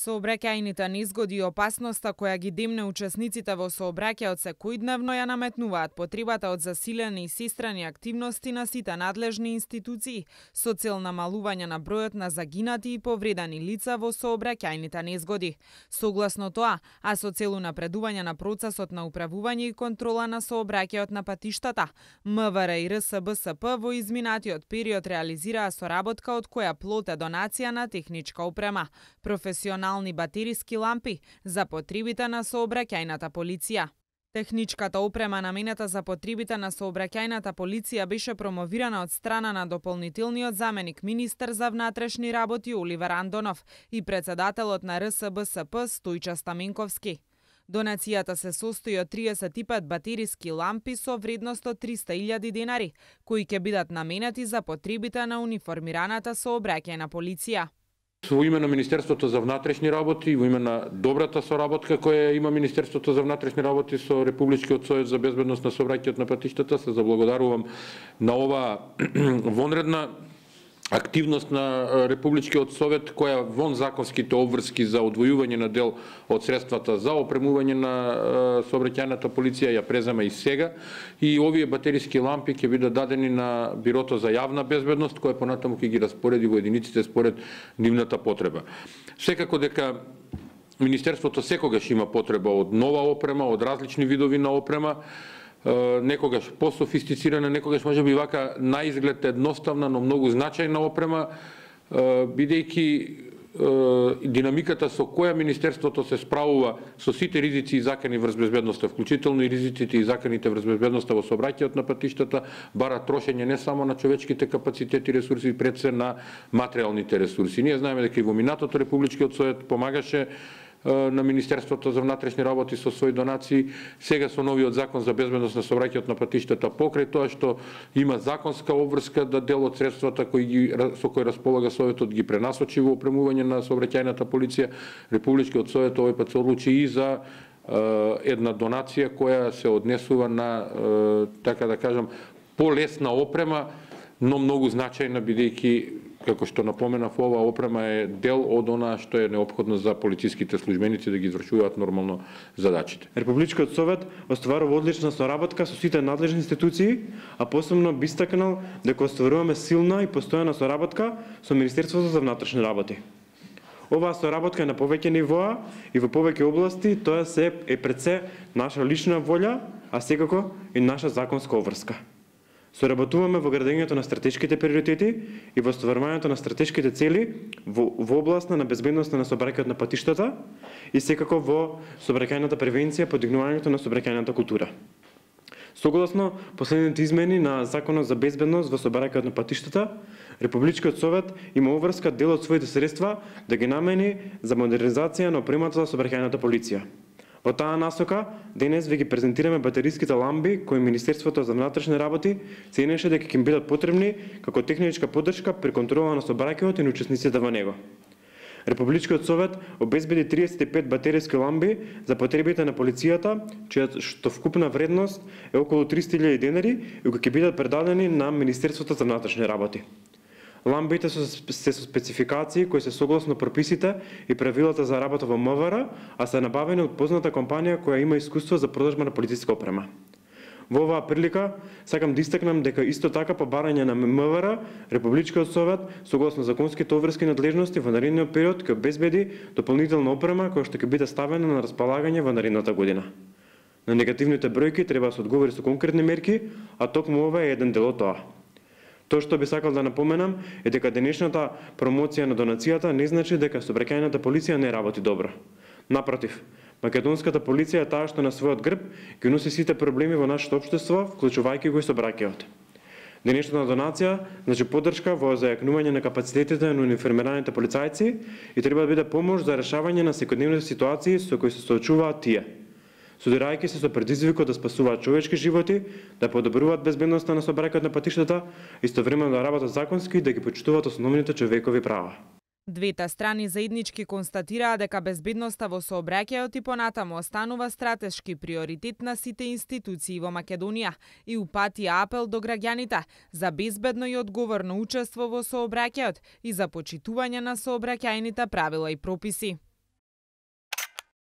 Сообраќајните незгоди и опасноста која ги демне учесниците во сообраќајот секојдневно ја наметнуваат потребата од засилени и сестрани активности на сите надлежни институции со цел намалување на бројот на загинати и повредени лица во сообраќајните незгоди. Согласно тоа, а со цел напредување на процесот на управување и контрола на сообраќајот на патиштата, МВР и РСБСП во изминатиот период реализираа соработка од која плод е донација на техничка опрема, професионални батериски лампи за потребите на сообраќајната полиција. Техничката опрема наменета за потребите на сообраќајната полиција беше промовирана од страна на дополнителниот заменик министер за внатрешни работи Оливер Андонов и председателот на РСБСП Стојче Стаменковски. Донацијата се состои од 35 батериски лампи со вредност од 300.000 денари, кои ќе бидат наменети за потребите на униформираната сообраќајна полиција. Во име на Министерството за внатрешни работи, во име на добрата соработка која има Министерството за внатрешни работи со Републичкиот совет за безбедност на сообраќајот на патиштата, се заблагодарувам на оваа вонредна активност на Републичкиот совет која вон законските обврски за одвојување на дел од средствата за опремување на сообраќајната полиција ја презема и сега, и овие батериски лампи ќе бидат дадени на Бирото за јавна безбедност која понатаму ќе ги распореди во единиците според нивната потреба. Секако дека Министерството секогаш има потреба од нова опрема, од различни видови на опрема, некогаш пософистицирана, некогаш можеби вака на изглед едноставна, но многу значајна опрема, бидејќи динамиката со која Министерството се справува со сите ризици и закани врз безбедноста, вклучително и ризиците и заканите врз безбедноста во сообраќајот на патиштата, бара трошење не само на човечките капацитети и ресурси, пред се на материјалните ресурси. Ние знаеме дека и во минатото Републичкиот совет помагаше на Министерството за внатрешни работи со своји донации, сега со новиот закон за безбедност на сообраќајот на патиштата, покрај тоа што има законска обврска да дел од средствата со кои располага Советот ги пренасочи во опремување на сообраќајната полиција, Републичкиот совет овој пат се одлучи и за една донација која се однесува на, така да кажам, полесна опрема, но многу значајна, бидејќи, како што напоменав, ова опрема е дел од онаа што е неопходно за полициските службеници да ги извршуваат нормално задачите. Републичкиот совет остварува одлична соработка со сите надлежни институции, а посебно би истакнал дека остваруваме силна и постојана соработка со Министерството за внатрешни работи. Оваа соработка е на повеќе нивоа и во повеќе области, тоа е пред се наша лична волја, а секако и наша законска обврска. Соработуваме во градењето на стратешките приоритети и во остварувањето на стратешките цели во областа на безбедноста на сообраќајот на патиштата и секако во сообраќајната превенција, подигнувањето на сообраќајната култура. Согласно последните измени на Законот за безбедност во сообраќајот на патиштата, Републичкиот совет има обврска дел од своите средства да ги намени за модернизација на опремата за сообраќајната полиција. Во таа насока, денес ви ги презентираме батериските ламби кои Министерството за внатрешни работи ценеше дека ќе им бидат потребни како техничка поддршка при контрола на сообраќајот и на учесниците во него. Републичкиот совет обезбеди 35 батериски ламби за потребите на полицијата, чија што вкупна вредност е околу 300.000 денари и кои ќе бидат предадени на Министерството за внатрешни работи. Ламбите се со спецификации кои се согласно прописите и правилата за работа во МВР, а се набавени од позната компанија која има искуство за продажба на полициска опрема. Во оваа прилика сакам да истакнам дека исто така по барање на МВР, Републичкиот совет согласно законските обврски надлежности во наредниот период ќе обезбеди дополнителна опрема која што ќе биде ставена на располагање во наредната година. На негативните бројки треба да се одговори со конкретни мерки, а токму ова е еден дел од тоа. Тоа што би сакал да напоменам е дека денешната промоција на донацијата не значи дека сообраќајната полиција не работи добро. Напротив, македонската полиција е таа што на својот грб ги носи сите проблеми во нашето општество, вклучувајќи го и сообраќајот. Денешната донација значи поддршка во зајакнување на капацитетите на униформираните полицајци и треба да биде помош за решавање на секојдневните ситуации со кои се соочуваат тие, содирајќи се со предизвикот да спасуваат човечки животи, да подобруваат безбедноста на сообраќајот на патиштата, истовремено да работат законски и да ги почитуваат основните човекови права. Двете страни заеднички констатираа дека безбедноста во сообраќајот и понатаму останува стратешки приоритет на сите институции во Македонија и упатија апел до граѓаните за безбедно и одговорно учество во сообраќајот и за почитување на сообраќајните правила и прописи.